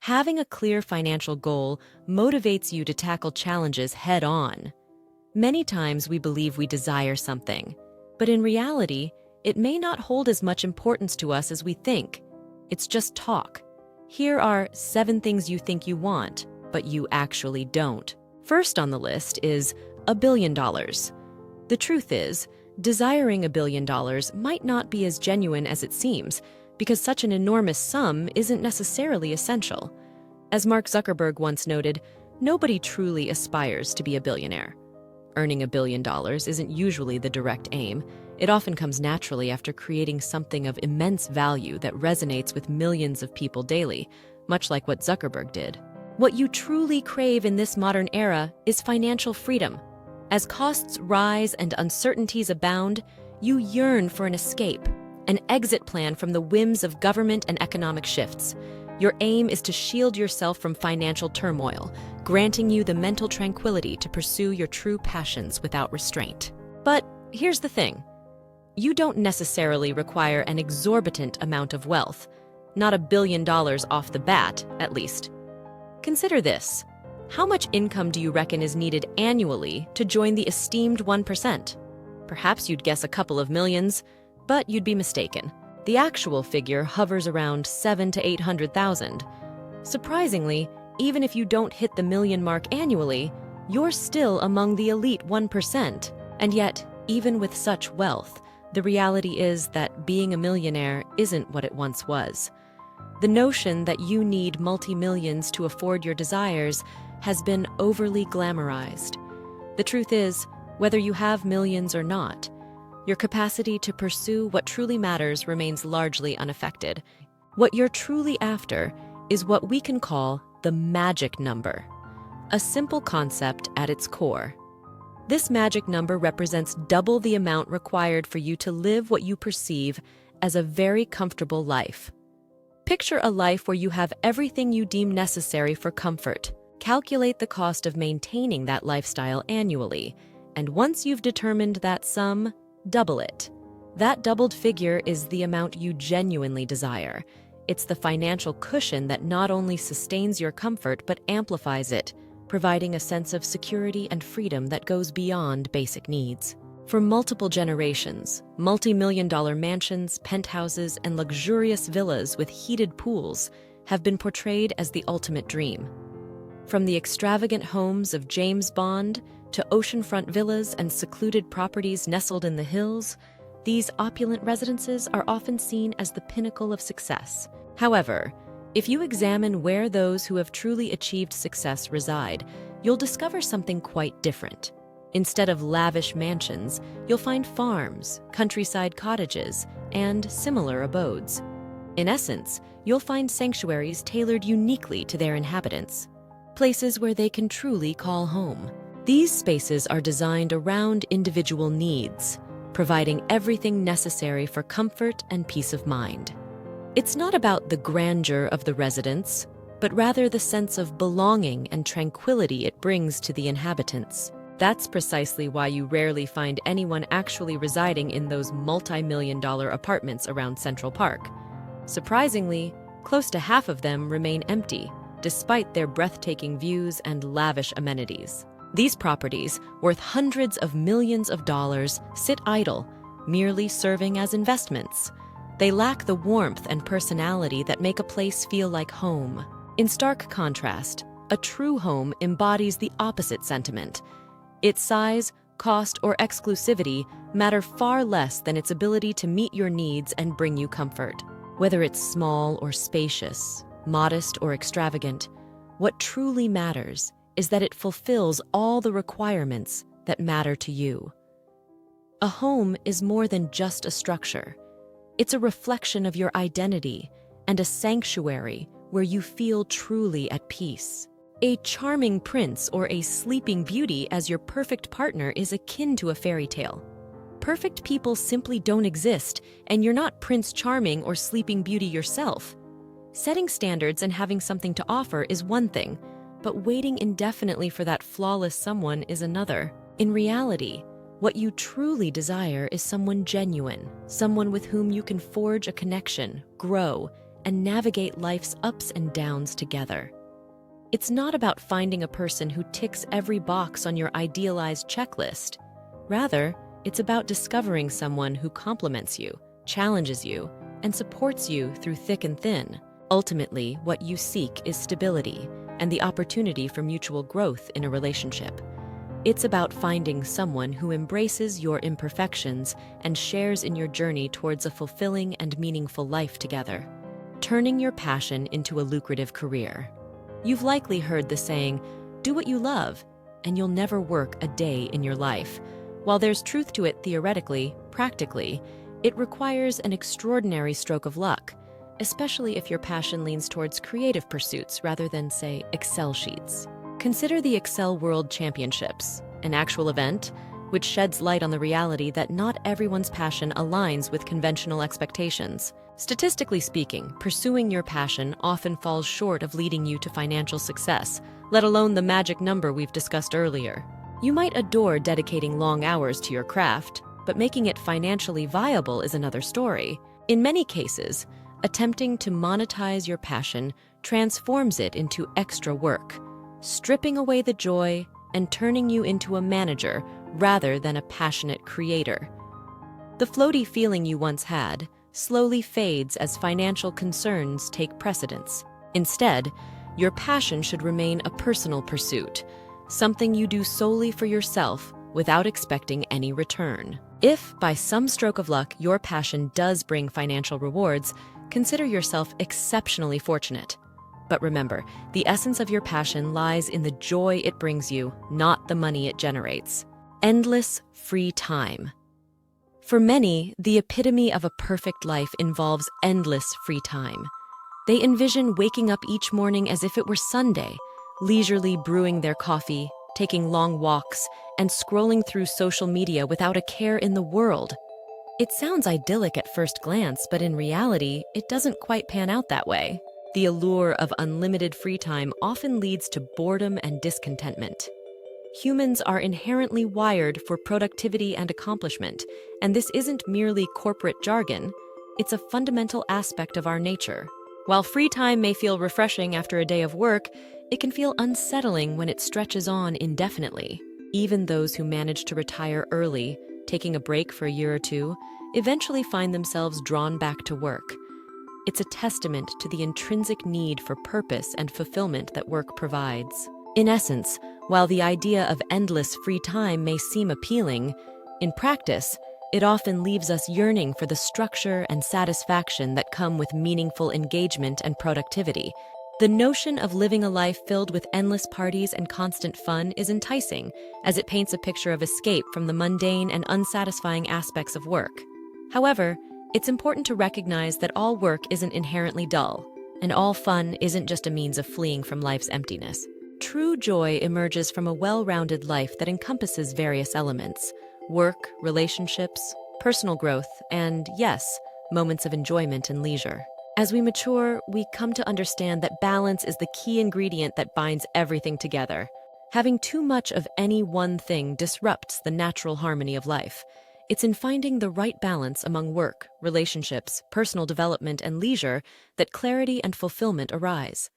Having a clear financial goal motivates you to tackle challenges head on. Many times we believe we desire something, but in reality, it may not hold as much importance to us as we think. It's just talk. Here are 7 things you think you want, but you actually don't. First on the list is $1 billion. The truth is, desiring $1 billion might not be as genuine as it seems, because such an enormous sum isn't necessarily essential. As Mark Zuckerberg once noted, nobody truly aspires to be a billionaire. Earning $1 billion isn't usually the direct aim. It often comes naturally after creating something of immense value that resonates with millions of people daily, much like what Zuckerberg did. What you truly crave in this modern era is financial freedom. As costs rise and uncertainties abound, you yearn for an escape, an exit plan from the whims of government and economic shifts. Your aim is to shield yourself from financial turmoil, granting you the mental tranquility to pursue your true passions without restraint. But here's the thing. You don't necessarily require an exorbitant amount of wealth, not $1 billion off the bat, at least. Consider this. How much income do you reckon is needed annually to join the esteemed 1%? Perhaps you'd guess a couple of millions, but you'd be mistaken. The actual figure hovers around 700,000 to 800,000. Surprisingly, even if you don't hit the million mark annually, you're still among the elite 1%. And yet, even with such wealth, the reality is that being a millionaire isn't what it once was. The notion that you need multi-millions to afford your desires has been overly glamorized. The truth is, whether you have millions or not, your capacity to pursue what truly matters remains largely unaffected. What you're truly after is what we can call the magic number, a simple concept at its core. This magic number represents double the amount required for you to live what you perceive as a very comfortable life. Picture a life where you have everything you deem necessary for comfort. Calculate the cost of maintaining that lifestyle annually, and once you've determined that sum, double it. That doubled figure is the amount you genuinely desire. It's the financial cushion that not only sustains your comfort but amplifies it, providing a sense of security and freedom that goes beyond basic needs. For multiple generations, multi-million-dollar mansions, penthouses, and luxurious villas with heated pools have been portrayed as the ultimate dream. From the extravagant homes of James Bond to oceanfront villas and secluded properties nestled in the hills, these opulent residences are often seen as the pinnacle of success. However, if you examine where those who have truly achieved success reside, you'll discover something quite different. Instead of lavish mansions, you'll find farms, countryside cottages, and similar abodes. In essence, you'll find sanctuaries tailored uniquely to their inhabitants, places where they can truly call home. These spaces are designed around individual needs, providing everything necessary for comfort and peace of mind. It's not about the grandeur of the residence, but rather the sense of belonging and tranquility it brings to the inhabitants. That's precisely why you rarely find anyone actually residing in those multi-million-dollar apartments around Central Park. Surprisingly, close to half of them remain empty, despite their breathtaking views and lavish amenities. These properties, worth hundreds of millions of dollars, sit idle, merely serving as investments. They lack the warmth and personality that make a place feel like home. In stark contrast, a true home embodies the opposite sentiment. Its size, cost, or exclusivity matter far less than its ability to meet your needs and bring you comfort. Whether it's small or spacious, modest or extravagant, what truly matters is that it fulfills all the requirements that matter to you. A home is more than just a structure. It's a reflection of your identity and a sanctuary where you feel truly at peace. A charming prince or a sleeping beauty as your perfect partner is akin to a fairy tale. Perfect people simply don't exist, and you're not Prince Charming or Sleeping Beauty yourself. Setting standards and having something to offer is one thing, but waiting indefinitely for that flawless someone is another. In reality, what you truly desire is someone genuine, someone with whom you can forge a connection, grow, and navigate life's ups and downs together. It's not about finding a person who ticks every box on your idealized checklist. Rather, it's about discovering someone who complements you, challenges you, and supports you through thick and thin. Ultimately, what you seek is stability and the opportunity for mutual growth in a relationship. It's about finding someone who embraces your imperfections and shares in your journey towards a fulfilling and meaningful life together. Turning your passion into a lucrative career. You've likely heard the saying, "Do what you love, and you'll never work a day in your life." While there's truth to it theoretically, practically, it requires an extraordinary stroke of luck, especially if your passion leans towards creative pursuits rather than, say, Excel sheets. Consider the Excel World Championships, an actual event which sheds light on the reality that not everyone's passion aligns with conventional expectations. Statistically speaking, pursuing your passion often falls short of leading you to financial success, let alone the magic number we've discussed earlier. You might adore dedicating long hours to your craft, but making it financially viable is another story. In many cases, attempting to monetize your passion transforms it into extra work, stripping away the joy and turning you into a manager rather than a passionate creator. The floaty feeling you once had slowly fades as financial concerns take precedence. Instead, your passion should remain a personal pursuit, something you do solely for yourself without expecting any return. If, by some stroke of luck, your passion does bring financial rewards, consider yourself exceptionally fortunate. But remember, the essence of your passion lies in the joy it brings you, not the money it generates. Endless free time. For many, the epitome of a perfect life involves endless free time. They envision waking up each morning as if it were Sunday, leisurely brewing their coffee, taking long walks, and scrolling through social media without a care in the world. It sounds idyllic at first glance, but in reality, it doesn't quite pan out that way. The allure of unlimited free time often leads to boredom and discontentment. Humans are inherently wired for productivity and accomplishment, and this isn't merely corporate jargon, it's a fundamental aspect of our nature. While free time may feel refreshing after a day of work, it can feel unsettling when it stretches on indefinitely. Even those who manage to retire early, taking a break for a year or two, eventually find themselves drawn back to work. It's a testament to the intrinsic need for purpose and fulfillment that work provides. In essence, while the idea of endless free time may seem appealing, in practice, it often leaves us yearning for the structure and satisfaction that come with meaningful engagement and productivity. The notion of living a life filled with endless parties and constant fun is enticing, as it paints a picture of escape from the mundane and unsatisfying aspects of work. However, it's important to recognize that all work isn't inherently dull, and all fun isn't just a means of fleeing from life's emptiness. True joy emerges from a well-rounded life that encompasses various elements: work, relationships, personal growth, and, yes, moments of enjoyment and leisure. As we mature, we come to understand that balance is the key ingredient that binds everything together. Having too much of any one thing disrupts the natural harmony of life. It's in finding the right balance among work, relationships, personal development, and leisure that clarity and fulfillment arise.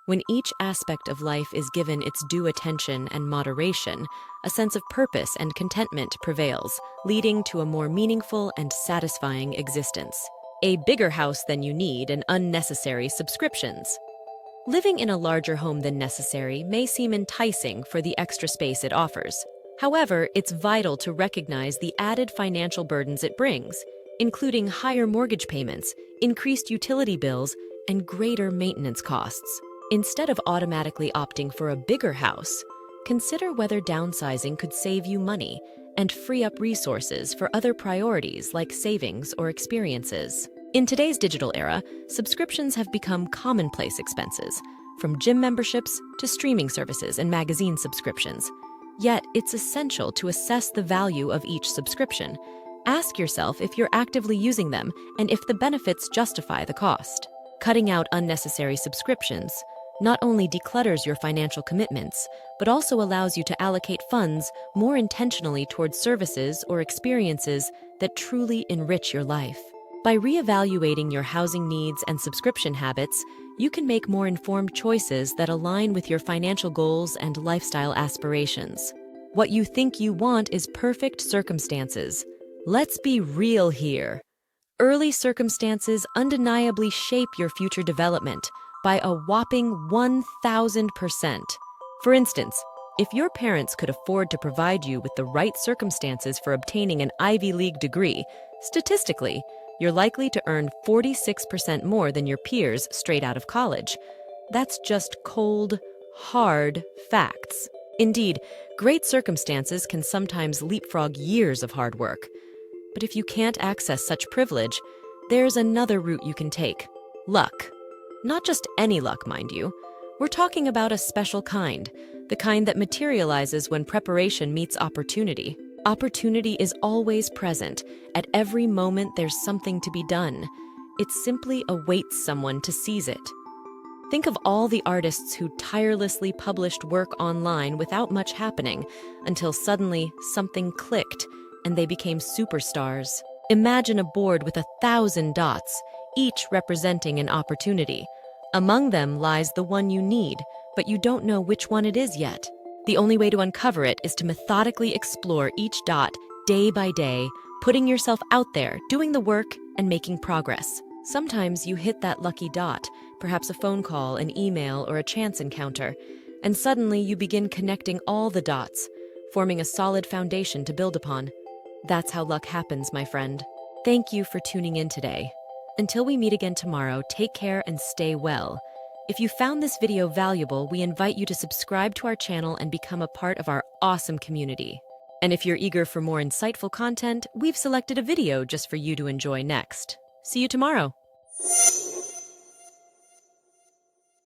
When each aspect of life is given its due attention and moderation, a sense of purpose and contentment prevails, leading to a more meaningful and satisfying existence. A bigger house than you need and unnecessary subscriptions. Living in a larger home than necessary may seem enticing for the extra space it offers. However, it's vital to recognize the added financial burdens it brings, including higher mortgage payments, increased utility bills, and greater maintenance costs. Instead of automatically opting for a bigger house, consider whether downsizing could save you money and free up resources for other priorities like savings or experiences. In today's digital era, subscriptions have become commonplace expenses, from gym memberships to streaming services and magazine subscriptions. Yet, it's essential to assess the value of each subscription. Ask yourself if you're actively using them and if the benefits justify the cost. Cutting out unnecessary subscriptions not only declutters your financial commitments, but also allows you to allocate funds more intentionally towards services or experiences that truly enrich your life. By reevaluating your housing needs and subscription habits, you can make more informed choices that align with your financial goals and lifestyle aspirations. What you think you want is perfect circumstances. Let's be real here. Early circumstances undeniably shape your future development by a whopping 1,000%. For instance, if your parents could afford to provide you with the right circumstances for obtaining an Ivy League degree, statistically, you're likely to earn 46% more than your peers straight out of college. That's just cold, hard facts. Indeed, great circumstances can sometimes leapfrog years of hard work. But if you can't access such privilege, there's another route you can take: luck. Not just any luck, mind you. We're talking about a special kind, the kind that materializes when preparation meets opportunity. Opportunity is always present. At every moment, there's something to be done. It simply awaits someone to seize it. Think of all the artists who tirelessly published work online without much happening, until suddenly something clicked and they became superstars. Imagine a board with 1,000 dots, each representing an opportunity. Among them lies the one you need, but you don't know which one it is yet. The only way to uncover it is to methodically explore each dot day by day, putting yourself out there, doing the work, and making progress. Sometimes you hit that lucky dot, perhaps a phone call, an email, or a chance encounter, and suddenly you begin connecting all the dots, forming a solid foundation to build upon. That's how luck happens, my friend. Thank you for tuning in today. Until we meet again tomorrow, take care and stay well. If you found this video valuable, we invite you to subscribe to our channel and become a part of our awesome community. And if you're eager for more insightful content, we've selected a video just for you to enjoy next. See you tomorrow.